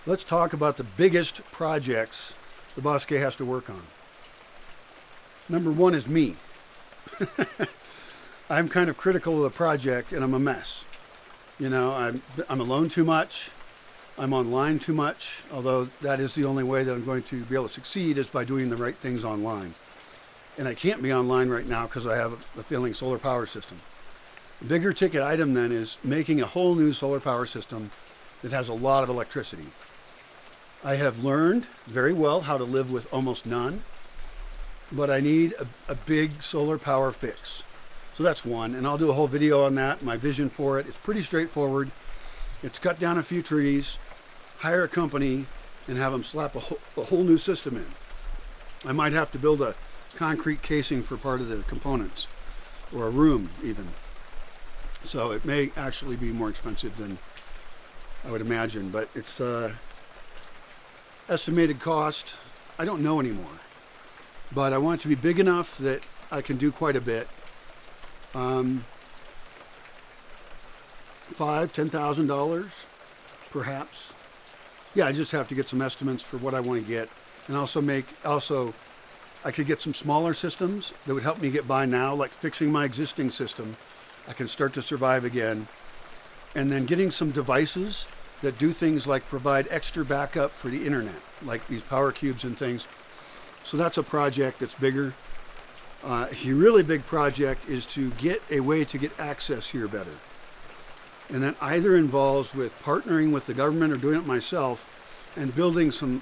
Let's talk about the biggest projects the Bosque has to work on. Number one is me. I'm kind of critical of the project and I'm a mess. You know, I'm alone too much. I'm online too much, although that is the only way that I'm going to be able to succeed is by doing the right things online. And I can't be online right now because I have a failing solar power system. The bigger ticket item then is making a whole new solar power system that has a lot of electricity. I have learned very well how to live with almost none, but I need a big solar power fix. So that's one, and I'll do a whole video on that, my vision for it. It's pretty straightforward. It's cut down a few trees, hire a company, and have them slap a whole new system in. I might have to build a concrete casing for part of the components, or a room even. So it may actually be more expensive than I would imagine, but it's estimated cost, I don't know anymore. But I want it to be big enough that I can do quite a bit. $5,000-$10,000 perhaps. Yeah, I just have to get some estimates for what I want to get, and also I could get some smaller systems that would help me get by now, like fixing my existing system. I can start to survive again, and then getting some devices that do things like provide extra backup for the internet, like these power cubes and things. So that's a project that's bigger. A really big project is to get a way to get access here better. And that either involves with partnering with the government or doing it myself and building some,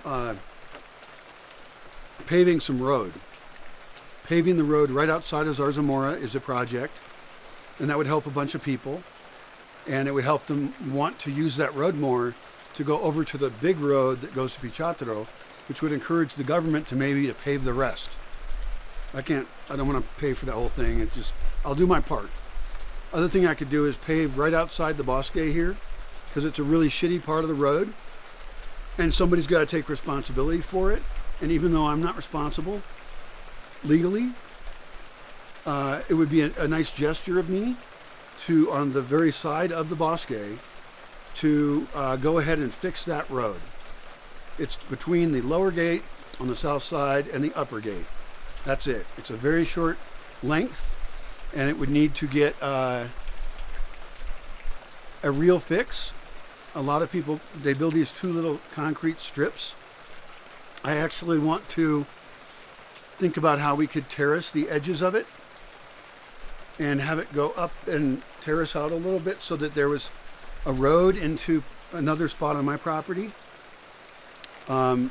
paving some road. Paving the road right outside of Zarzamora is a project, and that would help a bunch of people. And it would help them want to use that road more to go over to the big road that goes to Pichataro, which would encourage the government to maybe to pave the rest. I don't want to pay for that whole thing. I'll do my part. Other thing I could do is pave right outside the Bosque here, because it's a really shitty part of the road, and somebody's got to take responsibility for it. And even though I'm not responsible legally, it would be a nice gesture of me to, on the very side of the Bosque, to go ahead and fix that road. It's between the lower gate on the south side and the upper gate. That's it. It's a very short length, and it would need to get a real fix. A lot of people, they build these two little concrete strips. I actually want to think about how we could terrace the edges of it and have it go up and terrace out a little bit so that there was a road into another spot on my property. That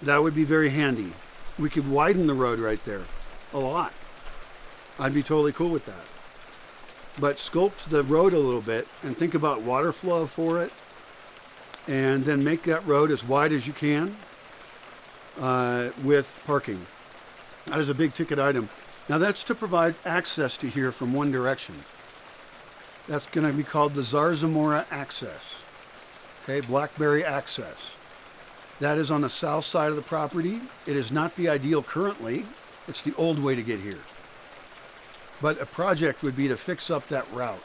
would be very handy. We could widen the road right there a lot. I'd be totally cool with that. But sculpt the road a little bit and think about water flow for it, and then make that road as wide as you can with parking. That is a big ticket item. Now that's to provide access to here from one direction. That's going to be called the Zarzamora access. Okay, Blackberry access. That is on the south side of the property. It is not the ideal currently. It's the old way to get here. But a project would be to fix up that route.